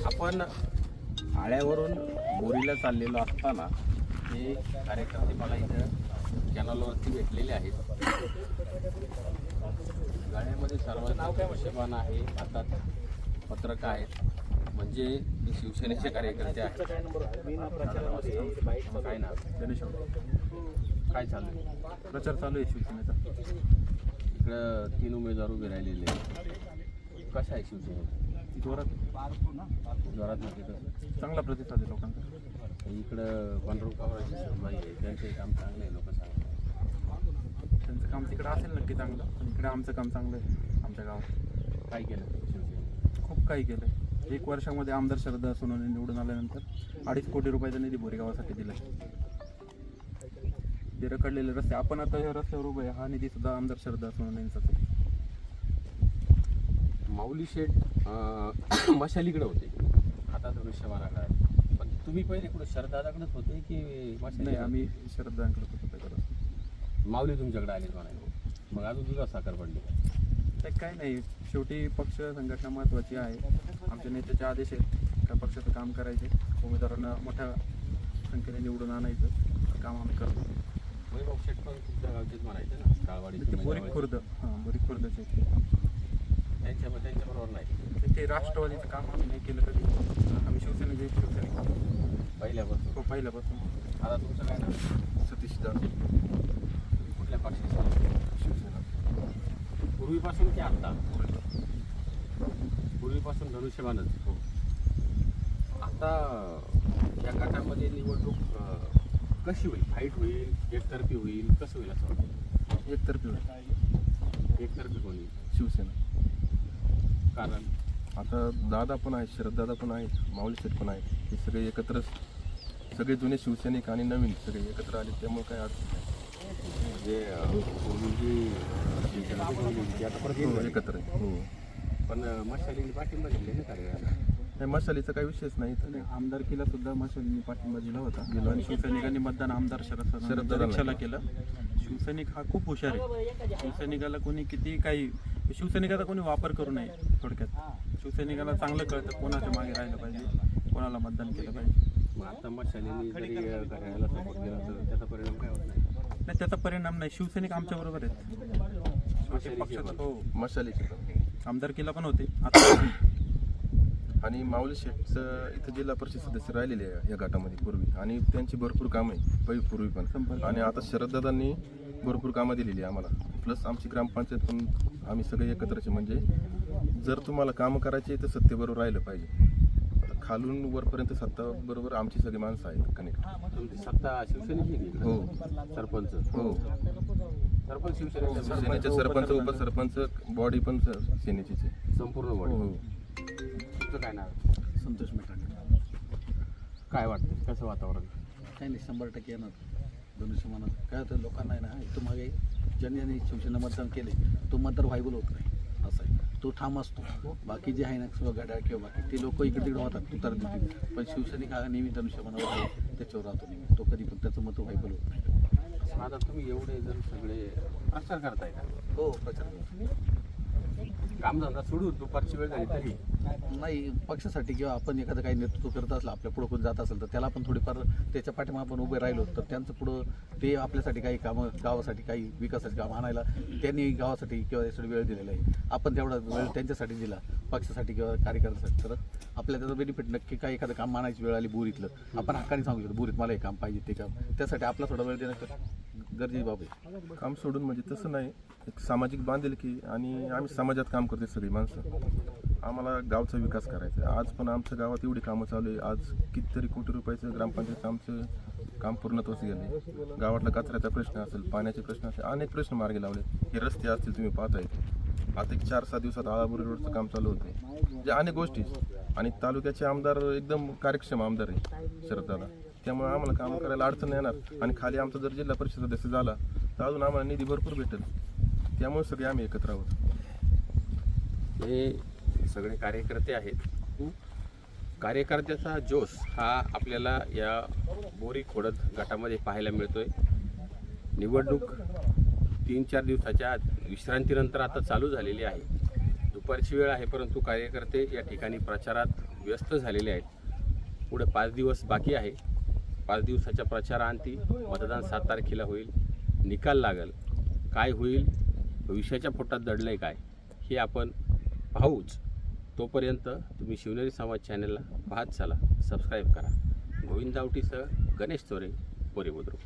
आपण आळ्यावरून बोरीला चाललेलो असताना हे कार्यकर्ते मला इथं चॅनलवरती भेटलेले आहेत. गाड्यामध्ये सर्वांचं नक्षीबान आहे, हातात पत्रक आहेत, म्हणजे हे शिवसेनेचे कार्यकर्ते आहेत. काय नाव? गणेश. काय चालू आहे? प्रचार चालू आहे शिवसेनेचा. इकडं 3 उमेदवार उभे राहिलेले आहेत. कशा आहे शिवसेनेचा? जोरात म्हणजे कसं चांगला प्रतिसाद आहे लोकांचा. इकडं पांडुरंग पवारांची सहभागी आहे, त्यांचे काम चांगलं आहे, लोक सांगतात. त्यांचं काम तिकडं असेल नक्की चांगलं, पण इकडे आमचं काम चांगलं आहे. आमच्या गावात काय केलं शिवसेने? खूप काही केलं आहे. 1 वर्षामध्ये आमदार शरद सोनवणे निवडून आल्यानंतर 2.5 कोटी रुपयाचा निधी बोरीगावासाठी दिला. जे रखडलेले रस्ते, आपण आता या रस्त्यावर उभे आहे, हा निधी सुद्धा आमदार शरद सोनवणे यांचाच आहे. माऊली शेठ मशालीकडे होते, आता धनुष्यबाणाकडे. पण तुम्ही पहिले कुठं शरदादाकडेच होते की नाही, मशाली? आम्ही शरदांकडे होतो. माऊली तुमच्याकडे आले म्हणाले, मग अजून दुधा साखर पडली. ते काही नाही, शेवटी पक्ष संघटना महत्त्वाची आहे. आमच्या नेत्याचे आदेश आहेत का पक्षाचं काम करायचे, उमेदवारांना मोठ्या संख्येने निवडून आणायचं काम आम्ही करतो. वैभव शेठ पण तुमच्या गावचेच म्हणायचे ना, काळवाडी बोरीक खुर्द. हां, बोरीक खुर्दचे. त्यांच्याबरोबर नाही. ते राष्ट्रवादीचं काम आम्ही नाही केलं कधी. आम्ही शिवसेनेचे पहिल्यापासून. हो, पहिल्यापासून. आता तुमचं काय नाव? सतीश दास. कुठल्या पक्षाचं? शिवसेना. पूर्वीपासून की आता? पूर्वीपासून धनुष्यबाणच. हो. आता या गटामध्ये निवडणूक कशी होईल? फाईट होईल, एकतर्फी होईल, कसं होईल असं वाटतं? एकतर्फी होईल. एकतर्फी होईल शिवसेना. कारण आता दादा पण आहेत, शरददादा पण आहेत, माऊली शेठ पण आहेत. हे सगळे एकत्र, सगळे जुने शिवसैनिक आणि नवीन सगळे एकत्र आले, त्यामुळे काय अडचण नाही. म्हणजे पूर्वी जी आता परत येईल एकत्र आहे. हो. पण मशालीने पाठिंबा दिले ना कार्याला. नाही, मशालीचा काही विषयच नाही इथं. आमदारकीला सुद्धा मशालींनी पाठिंबा दिला होता आणि शिवसैनिकांनी मतदान आमदार शरद केलं. शिवसैनिक हा खूप हुशार आहे. शिवसैनिकाला कोणी किती काही, शिवसैनिकाचा कोणी वापर करू नये. थोडक्यात शिवसैनिकाला चांगलं कळतं कोणाच्या मागे राहिलं पाहिजे, कोणाला मतदान केलं पाहिजे. मग आता मशालीने जरी कार्याला सपोर्ट केला तर त्याचा परिणाम काय होत नाही? नाही, त्याचा परिणाम नाही. शिवसैनिक आमच्या बरोबर आहेत. पक्षाचं हो, मशालीचे पण. आमदारकीला पण होते आता. आणि माऊली शेठचं इथं जिल्हा परिषद सदस्य राहिलेले आहे या गटामध्ये पूर्वी, आणि त्यांची भरपूर कामं आहे पूर्वी पण. आणि आता शरददादांनी भरपूर कामं दिलेली आहे आम्हाला. प्लस आमची ग्रामपंचायत पण आम्ही सगळे एकत्रच. म्हणजे जर तुम्हाला कामं करायची तर सत्तेबरोबर राहिलं पाहिजे. आता खालून वरपर्यंत सत्ता बरोबर आमची सगळी माणसं आहेत कनेक्ट. तुमची सत्ता शिवसेनेची? हो. सरपंच? हो. सरपंच शिवसेनेचे सरपंच, उपसरपंच, बॉडी पण सेनेचीच आहे, संपूर्ण बॉडी. हो. तुमचं काय नाव? संतोष मेठाणे. काय वाटतं, कसं वातावरण? काही नाही, 100% येणार धनुष्यबाणात. काय होतं, लोकांना आहे ना, इथं मागे ज्यांनी शिवसेना मतदान केले तो मतदार व्हायबल होत नाही, असं आहे. तो ठाम असतो. बाकी जे आहे ना, गाड्या किंवा बाकी ते लोक इकडे तिकडे होतात, तुतार देतील. पण शिवसैनिक हा नेहमी धनुष्यबाणावर आहे, त्याच्यावर राहतो नेहमी. तो कधी पण त्याचं मत व्हायबल होत नाही. आता तुम्ही एवढे जण सगळे प्रचार करताय का? हो, प्रचार कामधंदा सोडून दुपारची वेळ झाली तरी नाही, पक्षासाठी किंवा आपण एखादं काही नेतृत्व करत असलं, आपल्या पुढं कोण जात असेल तर त्याला आपण थोडीफार त्याच्या पाठीमागे आपण उभे राहिलो तर त्यांचं पुढं ते आपल्यासाठी काही कामं, गावासाठी काही विकासाची कामं आणायला त्यांनी गावासाठी किंवा यासाठी वेळ दिलेला आहे. आपण तेवढा वेळ त्यांच्यासाठी दिला, पक्षासाठी किंवा कार्यकर्त्यासाठी, तर आपल्याला त्याचं बेनिफिट नक्की. काही एखादं काम आणायची वेळ आली बोरीतलं, आपण हक्काने सांगू शकतो बोरीत मला हे काम पाहिजे, ते काम, त्यासाठी आपला थोडा वेळ देणं गरजेची बाब आहे. काम सोडून म्हणजे तसं नाही, एक सामाजिक बांधिलकी. आणि आम्ही समाजात काम करते सगळी माणसं. आम्हाला गावचा विकास करायचा आहे. आज पण आमच्या गावात एवढी कामं चालू आहे. आज कितीतरी कोटी रुपयाचं ग्रामपंचायत आमचं काम पूर्णत्वास गेले. गावातला कचऱ्याचा प्रश्न असेल, पाण्याचे प्रश्न असेल, अनेक प्रश्न मार्गी लावले. हे रस्ते असतील, तुम्ही पाहताय. आता एक 4-6 दिवसात आळाबोरी रोडचं काम चालू होते. म्हणजे अनेक गोष्टी. आणि तालुक्याचे आमदार एकदम कार्यक्षम आमदार आहे शरददादा, त्यामुळे आम्हाला काम करायला अडचण येणार. आणि खाली आमचा जर जिल्हा परिषद सदस्य झाला तर अजून आम्हाला निधी भरपूर भेटेल. त्यामुळे सगळे आम्ही एकत्र आहोत. हे सगळे कार्यकर्ते आहेत. कार्यकर्त्याचा जोश हा आपल्याला या बोरी खोडद गटामध्ये पाहायला मिळतोय. निवडणूक 3-4 दिवसाच्या विश्रांतीनंतर आता चालू झालेली आहे. दुपारची वेळ आहे, परंतु कार्यकर्ते या ठिकाणी प्रचारात व्यस्त झालेले आहेत. पुढे 5 दिवस बाकी आहे. 5 दिवसाच्या प्रचारांती मतदान 7 तारखेला होईल. निकाल लागल, काय होईल, भविष्याच्या पोटात दडलंय काय हे आपण पाहूच. तोपर्यंत तुम्ही शिवनेरी समाज चॅनलला पाहत चला, सबस्क्राईब करा. गोविंद आवटीसह गणेश चोरे, बोरे बुद्रुक.